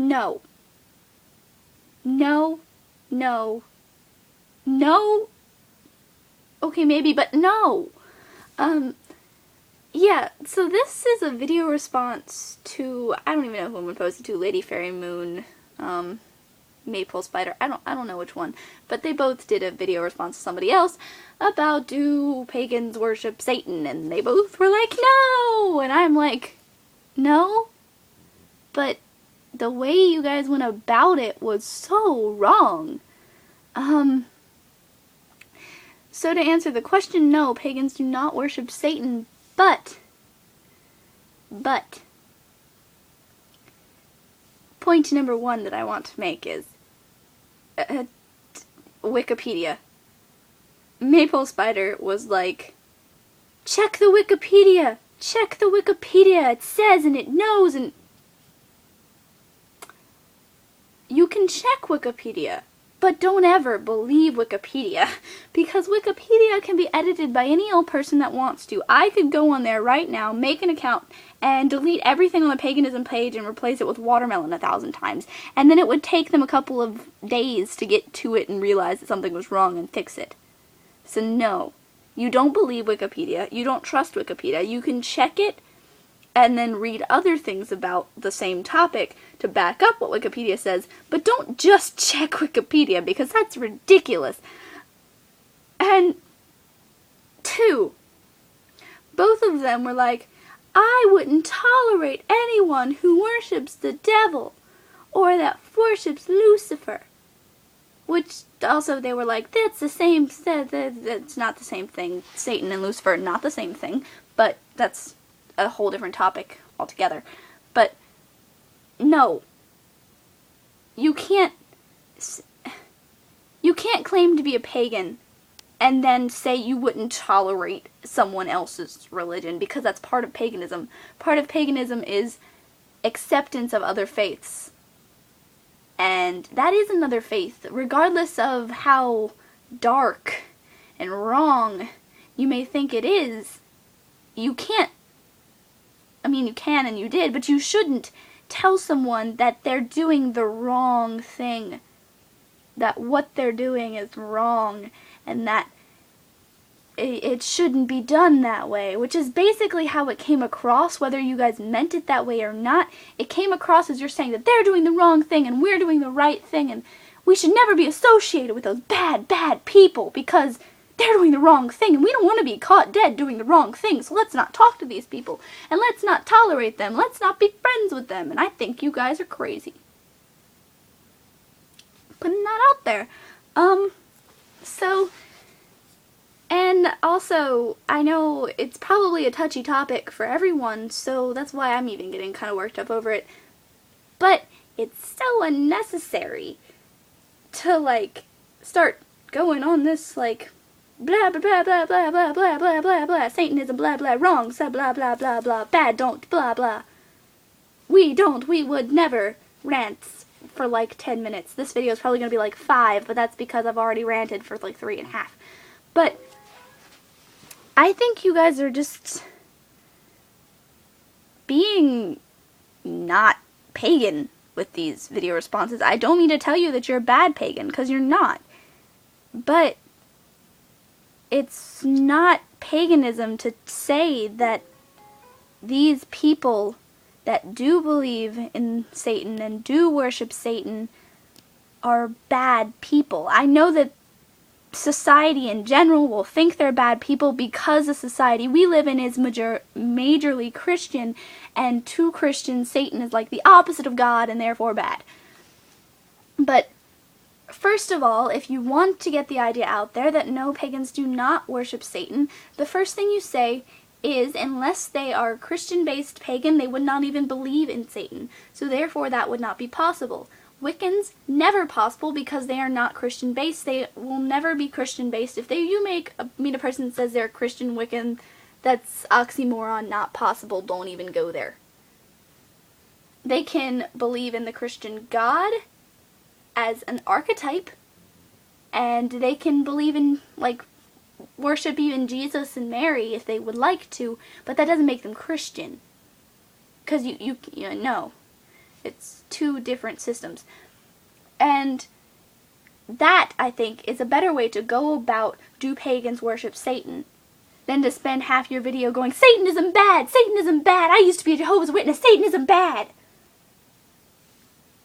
No. No. No. No. Okay, maybe, but no. Yeah, so this is a video response to, I don't even know who I'm posted to, Lady Fairy Moon, Maple Spider, I don't know which one, but they both did a video response to somebody else about do pagans worship Satan, and they both were like, no, and I'm like, no, but the way you guys went about it was so wrong. So to answer the question, no, pagans do not worship Satan, but, point number one that I want to make is, Wikipedia. Maple Spider was like, check the Wikipedia, it says and it knows, and you can check Wikipedia. But don't ever believe Wikipedia, because Wikipedia can be edited by any old person that wants to. I could go on there right now, make an account, and delete everything on the paganism page and replace it with watermelon 1,000 times. And then it would take them a couple of days to get to it and realize that something was wrong and fix it. So no, you don't believe Wikipedia, you don't trust Wikipedia. You can check it and then read other things about the same topic to back up what Wikipedia says, but don't just check Wikipedia, because that's ridiculous. And two, both of them were like, I wouldn't tolerate anyone who worships the devil, or that worships Lucifer. Which also they were like, that's the same, that's not the same thing. Satan and Lucifer, not the same thing, but that's a whole different topic altogether. But no, you can't claim to be a pagan and then say you wouldn't tolerate someone else's religion, because that's part of paganism. Part of paganism is acceptance of other faiths, and that is another faith, regardless of how dark and wrong you may think it is. You can't, I mean, you can and you did, but you shouldn't tell someone that they're doing the wrong thing. That what they're doing is wrong, and that it shouldn't be done that way, which is basically how it came across, whether you guys meant it that way or not. It came across as you're saying that they're doing the wrong thing and we're doing the right thing, and we should never be associated with those bad people because they're doing the wrong thing, and we don't want to be caught dead doing the wrong thing, so let's not talk to these people, and let's not tolerate them, let's not be friends with them, and I think you guys are crazy. Putting that out there. And also, I know it's probably a touchy topic for everyone, so that's why I'm even getting kind of worked up over it, but it's so unnecessary to, like, start going on this, like, blah, blah, blah, blah, blah, blah, blah, blah, blah, blah, Satanism, blah, blah, wrong, so blah, blah, blah, blah, bad, don't, blah, blah. We would never rants for like 10 minutes. This video is probably going to be like 5, but that's because I've already ranted for like 3.5. But I think you guys are just being not pagan with these video responses. I don't mean to tell you that you're a bad pagan, because you're not. But it's not paganism to say that these people that do believe in Satan and do worship Satan are bad people. I know that society in general will think they're bad people because the society we live in is majorly Christian, and to Christians, Satan is like the opposite of God and therefore bad. But first of all, if you want to get the idea out there that no, pagans do not worship Satan, the first thing you say is, unless they are Christian-based pagan, they would not even believe in Satan. So therefore that would not be possible. Wiccans, never possible, because they are not Christian-based. They will never be Christian-based. If you meet a person that says they're a Christian Wiccan, that's oxymoron, not possible, don't even go there. They can believe in the Christian God as an archetype, and they can believe in, like, worship even Jesus and Mary if they would like to, but that doesn't make them Christian. Because you know. It's two different systems. And that, I think, is a better way to go about do pagans worship Satan than to spend half your video going, Satanism bad, Satanism bad, I used to be a Jehovah's Witness, Satanism bad.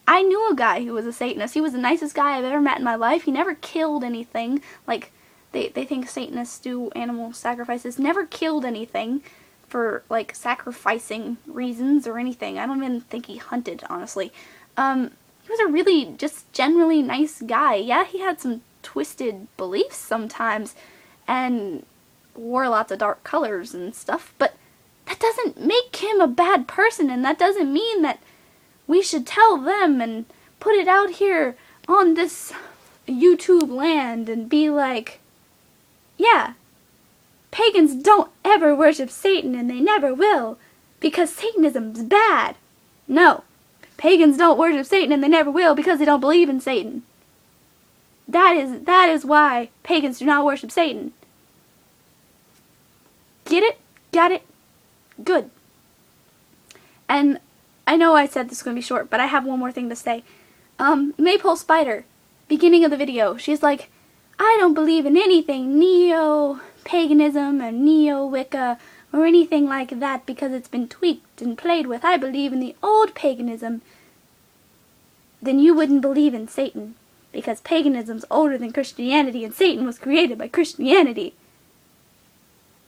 I knew a guy who was a Satanist. He was the nicest guy I've ever met in my life. He never killed anything. Like, they think Satanists do animal sacrifices. Never killed anything for, like, sacrificing reasons or anything. I don't even think he hunted, honestly. He was a really just generally nice guy. Yeah, he had some twisted beliefs sometimes and wore lots of dark colors and stuff, but that doesn't make him a bad person, and that doesn't mean that we should tell them and put it out here on this YouTube land and be like, yeah, pagans don't ever worship Satan and they never will because Satanism's bad. No, pagans don't worship Satan and they never will because they don't believe in Satan. That is why pagans do not worship Satan. Get it? Got it? Good. And I know I said this is going to be short, but I have one more thing to say. Maypole Spider, beginning of the video, she's like, I don't believe in anything neo-paganism or neo-Wicca or anything like that because it's been tweaked and played with. I believe in the old paganism. Then you wouldn't believe in Satan because paganism's older than Christianity and Satan was created by Christianity.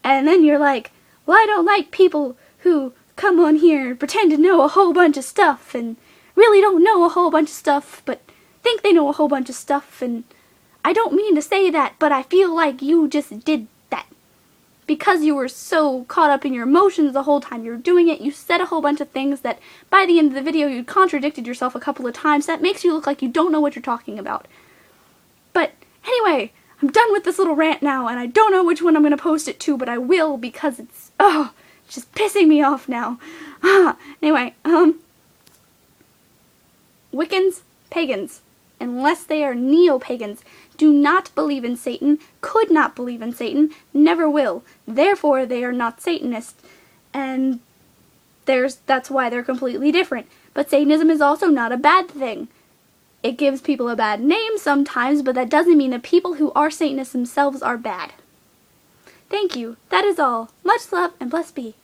And then you're like, well, I don't like people who come on here and pretend to know a whole bunch of stuff and really don't know a whole bunch of stuff but think they know a whole bunch of stuff, and I don't mean to say that, but I feel like you just did that. Because you were so caught up in your emotions the whole time you were doing it, you said a whole bunch of things that by the end of the video you contradicted yourself a couple of times. That makes you look like you don't know what you're talking about. But anyway, I'm done with this little rant now, and I don't know which one I'm going to post it to, but I will because it's, just pissing me off now. Anyway, Wiccans, pagans, unless they are neo-pagans, do not believe in Satan, could not believe in Satan, never will. Therefore, they are not Satanists, and that's why they're completely different. But Satanism is also not a bad thing. It gives people a bad name sometimes, but that doesn't mean that people who are Satanists themselves are bad. Thank you. That is all. Much love and blessed be.